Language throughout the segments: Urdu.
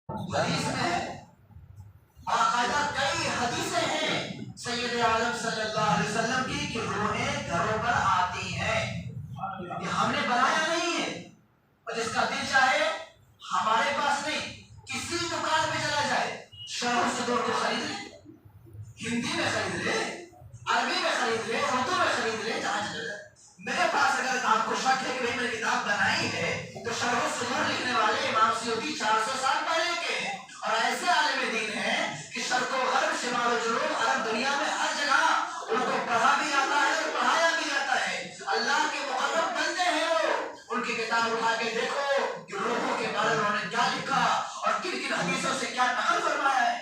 حدیث میں ہے، باقاعدہ کئی حدیثیں ہیں سید عالم صلی اللہ علیہ وسلم کی کہ روحیں گھروں پر آتی ہیں. یہ ہم نے بنایا نہیں ہے، اور جس کا دل چاہے ہمارے پاس نہیں، کسی دکان پہ چلا جائے، شرح صدور کو خرید لے، ہندی میں خرید لے، عربی میں خرید لے، اردو میں خرید لے، جہاں چلا جائے. میرے پاس اگر آپ کو شک ہے کہ میں نے کتاب بنائی ہے تو شرح صدور لکھنے والے امام سیوطی 400 سال پہلے کے ہیں، اور ایسے عالم دین ہیں کہ شرق و غرب، شمال و جنوب، عرب دنیا میں ہر جگہ ان کو پڑھا بھی آتا ہے اور پڑھایا بھی جاتا ہے. اللہ کے مقرب بندے ہیں وہ. ان کی کتاب اٹھا کے دیکھو کہ روحوں کے بارے میں انہوں نے کیا لکھا اور کن کن حدیثوں سے کیا نقل فرمایا ہے.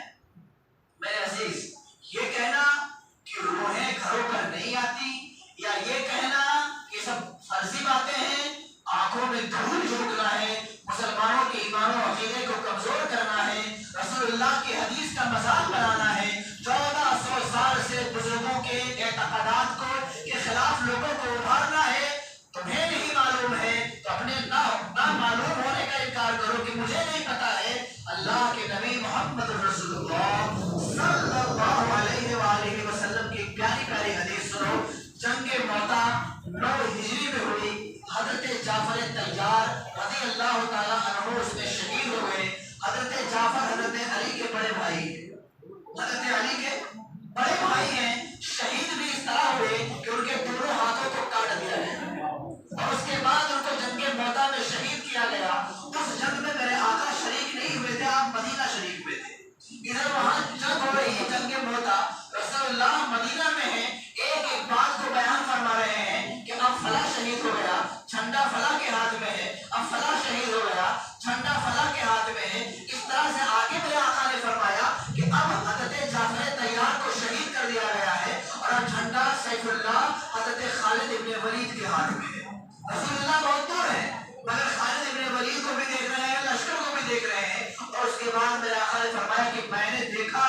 میرے عزیز، یہ کہنا کہ روحیں گھروں پر نہیں آتی، یا یہ کہنا کہ سب فرضی باتیں ہیں، آنکھوں میں دھول جھونکنا ہے، مسلمانوں کے ایمان و عقیدے کو کمزور کرنا ہے، رسول اللہ کی حدیث کا مذاق بنانا ہے، 1400 سال سے بزرگوں کے اعتقادات کو کے خلاف لوگوں کو ابھارنا ہے. تمہیں نہیں معلوم ہے تو اپنے نہ معلوم ہونے کا انکار کرو کہ مجھے نہیں پتا ہے. اللہ کے نبی محمد رسول اللہ صلی اللہ علیہ وآلہ وسلم کی پیاری پیاری حدیث سنو. جنگ موتا 9 ہجری میں ہوئی. حضرت جعفر طیار رضی اللہ تعالیٰ عنہ اس میں شہید ہو گئے. حضرت جعفر حضرت علی کے بڑے بھائی ہیں، حضرت علی کے بڑے بھائی ہیں. شہید بھی اس طرح ہوئے کہ ان کے دونوں ہاتھوں کو کاٹ دیا گیا، اور اس کے بعد ان کو جنگ موتا میں شہید کیا گیا. اس جنگ میں میرے آقا شریک نہیں ہوئے تھے، آپ مدینہ شریف میں تھے. ادھر وہاں جنگ ہو رہی ہے، جنگ موتا، رسول اللہ مدینہ میں ہیں. ایک ایک بات کو بیان فرما رہے ہیں کہ اب فلاں شہید ہو گیا، جھنڈا فلاں کے ہاتھ میں ہے، اب فلاں شہید ہو گیا، جھنڈا فلاں کے ہاتھ میں ہے. اس طرح سے آگے میرے آقا نے فرمایا کہ اب حضرت جعفر طیار کو شہید کر دیا گیا ہے، اور اب جھنڈا سیف اللہ حضرت خالد ابن ولید کے ہاتھ میں ہے. رسول اللہ بہت دور ہے، مگر خالد ابن ولید کو بھی دیکھ رہے ہیں، لشکر کو بھی دیکھ رہے ہیں. اور اس کے بعد میرے آقا نے فرمایا کہ میں نے دیکھا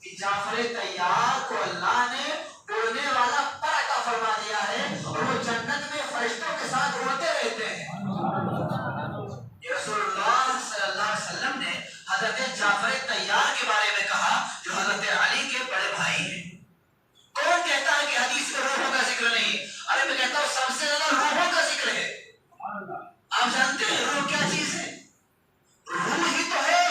کہ جعفر طیار کو اللہ نے اڑنے والا پر عطا فرما دیا ہے، اور وہ جنت میں فرشتوں کے ساتھ اڑتے رہتے ہیں. رسول اللہ صلی اللہ علیہ وسلم نے حضرت جعفر طیار کے بارے میں کہا جو حضرت علی کے بڑے بھائی ہیں. کون کہتا ہے کہ حدیث میں روحوں کا ذکر نہیں؟ ارے میں کہتا ہوں سب سے زیادہ روحوں کا ذکر ہے. آپ جانتے ہیں روح کیا چیز ہے؟ روح ہی تو ہے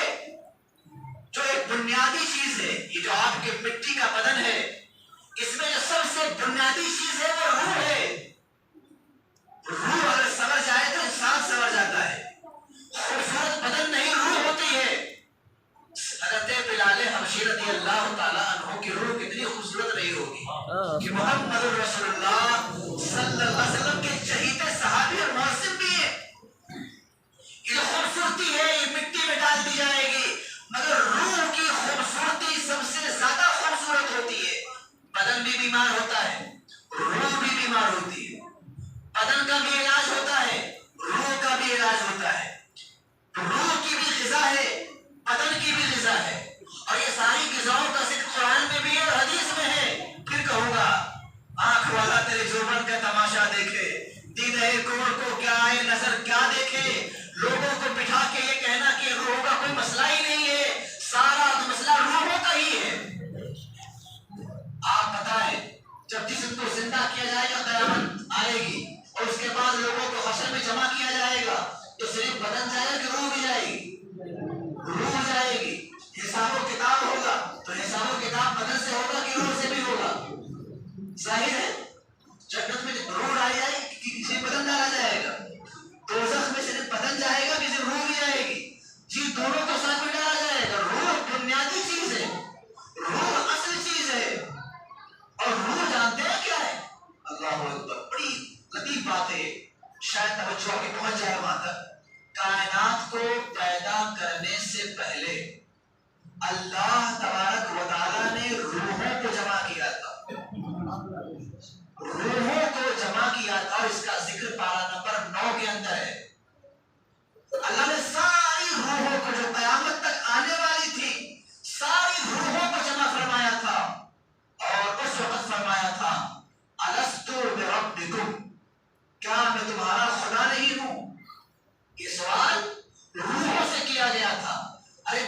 جو ایک بنیادی چیز ہے. یہ جو آپ کے مٹی کا بدن ہے، اس میں جو سب سے بنیادی چیز ہے وہ روح ہے. روح اگر سمجھ جائے تو انسان سمجھ جاتا ہے. خوبصورت بدن نہیں، روح ہوتی ہے. حضرت بلال حبشی رضی اللہ تعالیٰ عنہ کی روح کتنی خوبصورت رہی ہوگی کہ محمد رسول اللہ صلی اللہ علیہ وسلم کے چہیتے صحابی اور معصم بھی ہیں. یہ جو خوبصورتی ہے یہ مٹی میں ڈال دی جائے گی، مگر روح کی خوبصورتی سب سے زیادہ خوبصورت ہوتی ہے. بدن بھی بیمار ہوتا ہے، روح بھی بیمار ہوتی ہے. بدن کا بھی علاج ہوتا ہے، روح کا بھی علاج ہوتا ہے. روح کی بھی غذا ہے، بدن کی بھی غذا ہے، اور یہ ساری غذاؤں کا ذکر قرآن میں بھی ہے اور حدیث میں ہے. پھر کہوں گا آنکھ والا تیرے جوبن کا تماشا دیکھے، دیدہ کور کو کیا ہے نظر کیا دیکھے. لوگوں کو بٹھا کے یہ کہنا کہ روح کا کوئی مسئلہ ہی نہیں ہے، سارا مسئلہ روحوں کا ہی ہے. آپ بتائیں جب جسم کو زندہ کیا جائے گا قیامت آئے گی، اور اس کے بعد لوگوں کو حشر میں جمع کیا جائے گا، تو صرف بدن جائے گا کہ روح بھی جائے گی؟ روح جائے گی. حساب و کتاب ہوگا تو حساب و کتاب بدن سے ہوگا کہ روح سے بھی ہوگا؟ ظاہر ہے جنت میں روح آئی جائے گی کہ صرف بدن ڈالا جائے گا، دوزخ میں صرف بدن جائے گا کہ صرف روح بھی جائے گی؟ جی دونوں کو ساتھ میں ڈالا جائے گا. روح بنیادی چیز ہے، روح اصل چیز ہے. اور روح جانتے ہیں کیا ہے؟ اللہ اکبر، بڑی لطیف بات ہے، شاید توجہ کی پہنچ جائے وہاں تک. کائنات کو پیدا کرنے سے پہلے اللہ تبارک و تعالیٰ نے روحوں کو جمع کیا تھا، روحوں کو جمع کیا تھا. اس کا ذکر پارہ نمبر 9 کے اندر ہے. اللہ نے ساری روحوں کو جو قیامت تک آنے والی تھی، ساری روحوں کو جمع فرمایا تھا، اور اس وقت فرمایا تھا الستو بربکم، کیا میں تمہارا خدا نہیں ہوں؟ یہ سوال روحوں سے کیا گیا تھا. ارے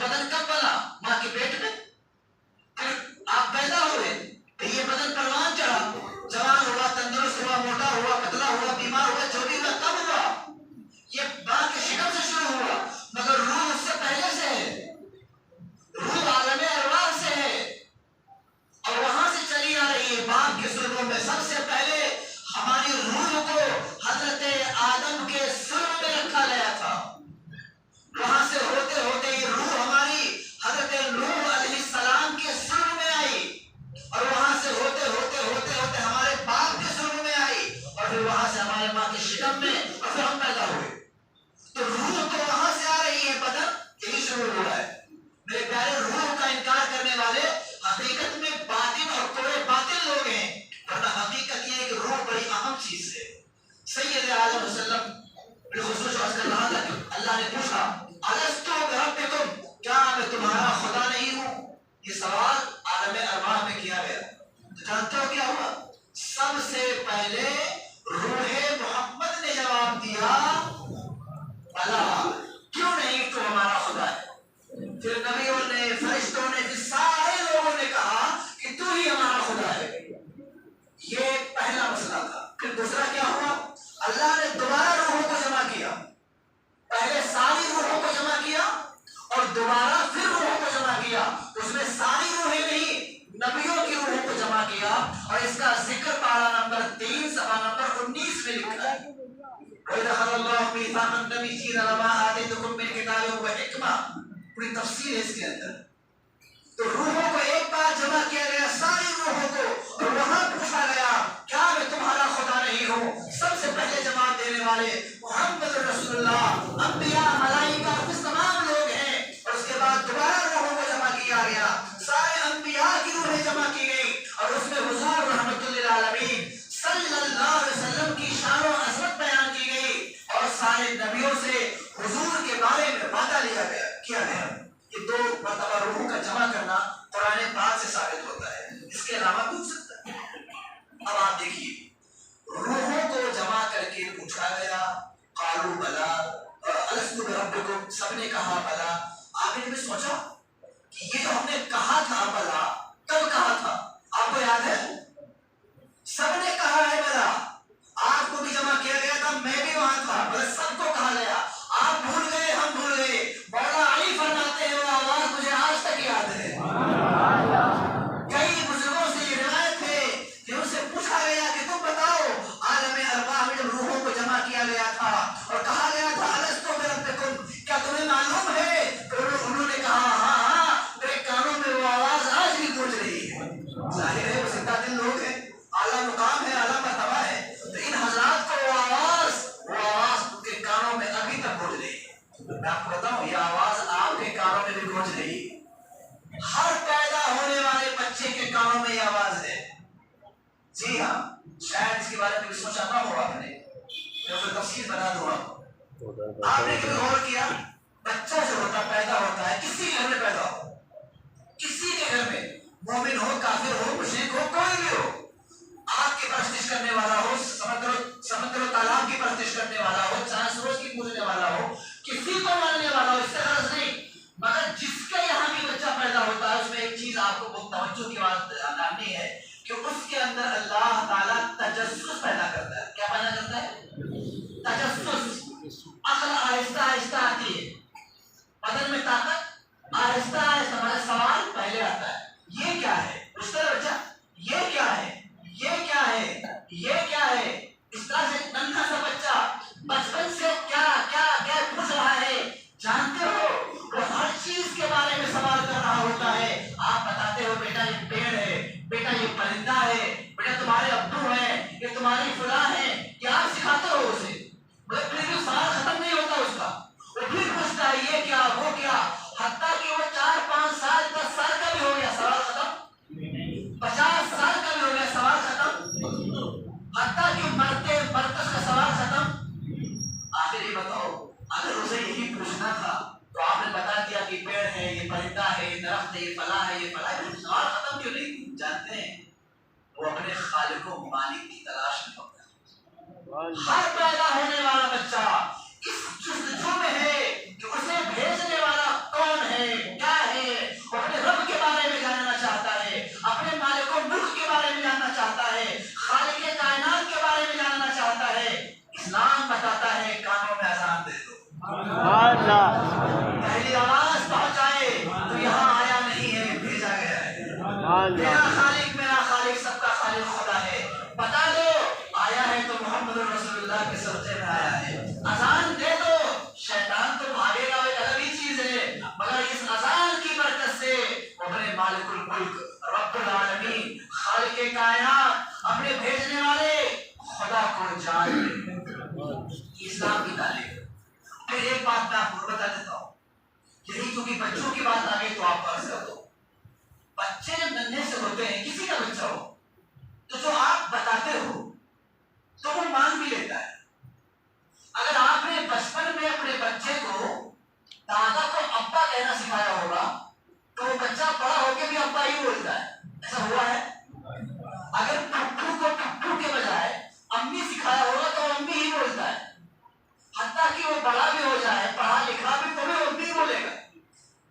دوبارہ پھر روحوں کو جمع کیا. اس میں ساری روحیں نہیں، نبیوں کی روحوں کو جمع کیا. اور اس کا ذکر پارہ نمبر 3 صفحہ نمبر 19 میں لکھا ہے. وَإِذَا أَخَذَ اللَّهُ مِيثَاقَ النَّبِيِّينَ لَمَا آتَيْتُكُم مِّن كِتَابٍ وَحِكْمَةٍ. پوری تفصیل ہے اس کے اندر. تو روحوں کو ایک بار جمع کیا گیا، ساری روحوں کو، اور وہاں پوچھا گیا کیا میں تمہارا خدا نہیں ہوں؟ سب سے پہلے جواب دینے والے محمد رسول اللہ، انبیاء، ملائکہ، کچھ تمام لوگ ہیں. اور اس کے بعد دوبارہ روحوں کو جمع کیا گیا، سارے انبیاء کی روحیں جمع کی گئی. اور اس میں حضور رحمت للعالمین صلی اللہ علیہ وسلم کی شان و عظمت بیان کی گئی. اور سارے نبیوں سے حضور کے بارے میں وعدہ لیا گیا، کیا گیا. یہ 2 مرتبہ روحوں کا جمع کرنا قرآن پاک سے ثابت ہوتا ہے، اس کے علاوہ پوچھ سکتا ہے. اب آپ دیکھیے، روحوں کو جمع کر کے پوچھا گیا، قالوا بلا الست بربکم، سب نے کہا بلا. آپ نے بھی سوچا کہ یہ جو ہم نے کہا تھا بلا، کب کہا تھا؟ آپ کو یاد ہے؟ سب نے کہا ہے بلا. آپ کو بھی جمع کیا گیا تھا، میں بھی وہاں تھا، بس سب کو کہا گیا. آپ بھول گئے، ہم بھول گئے. مولا علی فرماتے ہیں وہ آواز مجھے آج تک یاد ہے. کئی بزرگوں سے یہ روایت ہے کہ ان سے پوچھا گیا کہ تم بتاؤ، عالم ارواح میں جب روحوں کو جمع کیا گیا تھا اور کہا گیا تھا الست بربکم، کیا تمہیں معلوم ہے؟ تو انہوں نے کہا ہاں ہاں، میرے کانوں میں وہ آواز آج بھی گونج رہی ہے. ظاہر ہے وہ زندہ دل لوگ ہیں، اعلیٰ مقام ہے، اعلیٰ مرتبہ ہے. تو ان حضرات کو وہ آواز ان کے کانوں میں ابھی تک گونج رہی ہے. میں آپ کو بتاؤں، یہ آواز آپ کے کانوں میں بھی گونج رہی ہے. ہر پیدا ہونے والے بچے کے کانوں میں یہ آواز ہے. جی ہاں، شاید اس کے بارے میں بھی سوچا نہ ہو آپ نے، میں کوئی تفصیل بنا دوں آپ کو. آپ نے کبھی غور کیا، بچہ جو ہوتا پیدا ہوتا ہے کسی گھر میں پیدا ہو، کسی کے گھر میں، مومن ہو، کافر ہو، مشرک ہو، کوئی بھی ہو، آگ کی پرستش کرنے والا ہو، سمندر و تالاب کی پرستش کرنے والا ہو، چاند سورج کی پوجنے والا ہو، کسی کو ماننے والا ہو، اس سے غرض نہیں. مگر جس کا یہاں بھی بچہ پیدا ہوتا ہے، اس میں ایک چیز آپ کو بہت توجہ کی بات لانی ہے کہ اس کے اندر اللہ تعالیٰ تجسس پیدا کرتا ہے. کیا پیدا کرتا ہے؟ تجسس. عقل آہستہ آہستہ آتی ہے، بدن میں طاقت آہستہ آہستہ. ہمارا سوال پہلے آتا ہے، یہ کیا ہے؟ پوچھتا ہے بچہ، یہ کیا ہے؟ یہ کیا ہے؟ یہ کیا ہے؟ اس طرح سے ننھا سا بچہ بچپن سے کیا کیا کیا پوچھ رہا ہے. جانتے ہو وہ ہر چیز کے بارے میں سوال کر رہا ہوتا ہے. آپ بتاتے ہو بیٹا یہ پیڑ ہے، بیٹا یہ پرندہ ہے، بیٹا تمہارے ابو ہیں، یہ تمہاری فلاں ہے. کیا آپ سکھاتے ہو اسے؟ مگر پھر بھی سوال ختم نہیں ہوتا اس کا. وہ پھر پوچھتا ہے یہ کیا، وہ کیا. حتیٰ کہ وہ 4-5 سال 10 سال کا بھی ہو گیا، سوال ختم. 50 سال کا بھی ہو گیا، سوال ختم. حتیٰ کہ مرتے مرتے کا سوال ختم. آخر یہ بتاؤ، اگر اسے یہی پوچھنا تھا تو آپ نے بتا دیا کہ پیڑ ہے، یہ پرندہ ہے، یہ درخت ہے، یہ فلاں ہے، یہ فلاں ہے. سوال ختم کیوں نہیں؟ جانتے ہیں وہ اپنے خالق و مالک کی تلاش میں ہوتا ہے. ہر پیدا ہونے والا بچہ اس جستجو میں ہے کہ اسے بھیجنے والا کون ہے، کیا ہے. وہ اپنے رب کے بارے میں جاننا چاہتا ہے، اپنے مالک و ملک کے بارے میں جاننا چاہتا ہے، خالق کائنات کے بارے میں جاننا چاہتا ہے. اسلام بتاتا ہے کانوں میں اذان دے دو، پہلی آواز پہنچائے تو یہاں آیا نہیں ہے، بھیجا گیا ہے. میرا خالق سب کا خالق خدا ہے. بتا دو آیا ہے تو محمد رسول اللہ کے سبزے میں آیا ہے. اذان دے دو، شیطان تو بھاگے گا، ایک الگ ہی چیز ہے. مگر اس اذان کی برکت سے اپنے مالک الملک رب العالمین خالق کائنات اپنے بھیجنے والے خدا کو جان لے. اسلام کی تعلیم. پھر ایک بات میں آپ کو بتا دیتا ہوں، یہی چونکہ بچوں کی بات آ گئی تو آپ فرض کر دو. بچے جب ننھے سے ہوتے ہیں، کسی کا بچہ ہو، تو جو آپ بتاتے ہو تو وہ مان بھی لیتا ہے. اگر آپ نے بچپن میں اپنے بچے کو دادا کو ابا کہنا سکھایا ہوگا تو وہ بچہ بڑا ہو کے بھی ابا ہی بولتا ہے. ایسا ہوا ہے؟ اگر پھپھو کو پھپھو کے بجائے امی سکھایا ہوگا تو وہ امی ہی بولتا ہے. حتیٰ کہ وہ بڑا بھی ہو جائے، پڑھا لکھا بھی، تو بھی وہ امی بولے گا.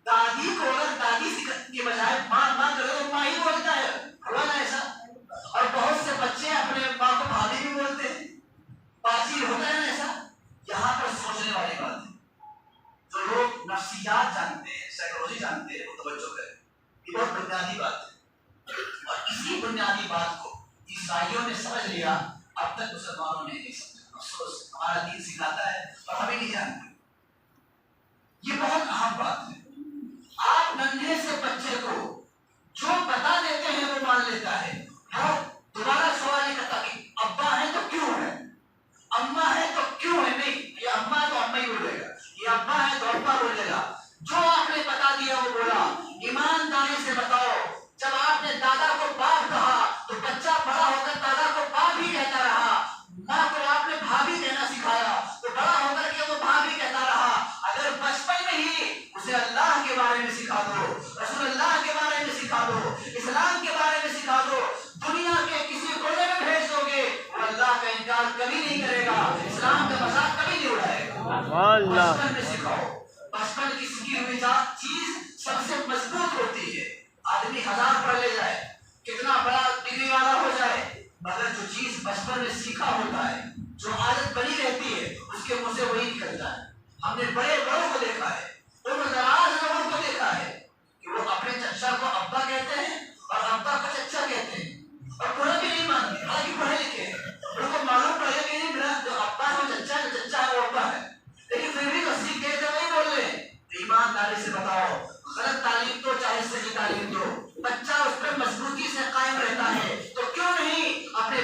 دادی کو اگر دادی کے بجائے ماں ماں کرے تو ماں ہی بولتا ہے. ہوا نا ایسا؟ اور بہت سے بچے اپنے ماں کو بھابھی بھی بولتے ہیں، باجی. ہوتا ہے نا ایسا؟ یہاں پر سوچنے والی بات ہے. جو لوگ نفسیات جانتے ہیں، سائیکالوجی جانتے ہیں، وہ توجہ کریں، یہ بہت بنیادی بات ہے۔ اور اسی بنیادی بات کو عیسائیوں نے سمجھ لیا، اب تک مسلمانوں نے نہیں سمجھا۔ افسوس، ہمارا دین سکھاتا ہے اور ہمیں نہیں جانتے۔ یہ بہت اہم بات ہے۔ آپ ننھے سے بچے کو جو بتا دیتے ہیں وہ مان لیتا ہے، اور دوبارہ سوال یہ کرتا کہ ابا ہے تو کیوں ہے، اماں ہے تو کیوں ہے؟ نہیں، یہ اماں ہے تو اماں ہی بولے گا، یہ ابا ہے تو ابا بولے گا۔ جو آپ نے بتا دیا وہ بولا۔ ایمانداری سے بتاؤ، جب آپ نے دادا کو باپ کہا تو بچہ بڑا ہو کر دادا کو باپ ہی کہتا رہا۔ ماں کو آپ نے بھابھی کہنا سکھایا تو بڑا ہو کر کے وہ بھابھی کہتا رہا۔ اگر بچپن میں ہی اسے اللہ کے بارے میں سکھا دو، رسول اللہ کے بارے میں سکھا دو، اسلام کے بارے میں سکھا دو، دنیا کے کسی کونے میں بھیج دو گے، وہ اللہ کا انکار کبھی نہیں کرے گا، اسلام کا مذاق کبھی نہیں اڑائے گا۔ بچپن میں سکھاؤ۔ بچپن کی سیکھی ہوئی چیز سب سے مضبوط ہوتی ہے۔ آدمی 1000 پڑھ لے جائے، کتنا بڑا ڈگری والا ہو جائے، مگر جو چیز بچپن میں سیکھا ہوتا ہے، جو عادت بنی رہتی ہے، اس کے منہ سے وہی نکلتا ہے۔ ہم نے بڑے بڑوں کو دیکھا ہے، عمر دراز لوگوں کو دیکھا ہے کہ وہ اپنے چچا کو ابا کہتے ہیں اور ابا کو چچا کہتے ہیں، اور برا بھی نہیں مانتے، حالانکہ پڑھے لکھے ہیں، ان کو معلوم پڑے کہ نہیں میرا جو ابا ہے وہ چچا ہے، جو چچا ہے وہ ابا ہے، لیکن پھر بھی تو سیکھ کے وہی بول رہے ہیں۔ ایمانداری سے بتاؤ، غلط تعلیم دو چاہے صحیح تعلیم دو، بچہ اس پر مضبوطی سے قائم رہتا ہے، تو کیوں نہیں اپنے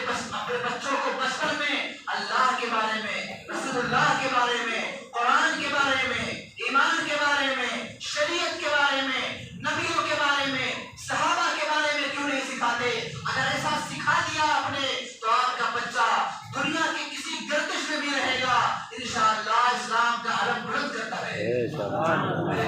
بچوں کو بچپن میں اللہ کے بارے میں، رسول اللہ کے بارے میں، قرآن کے بارے میں، ایمان کے بارے میں، شریعت کے بارے میں، نبیوں کے بارے میں، صحابہ کے بارے میں کیوں نہیں سکھاتے؟ اگر ایسا سکھا دیا آپ نے تو آپ کا بچہ دنیا کی کسی گردش میں بھی رہے گا، انشاءاللہ اسلام کا علم بلند کرتا رہے گا۔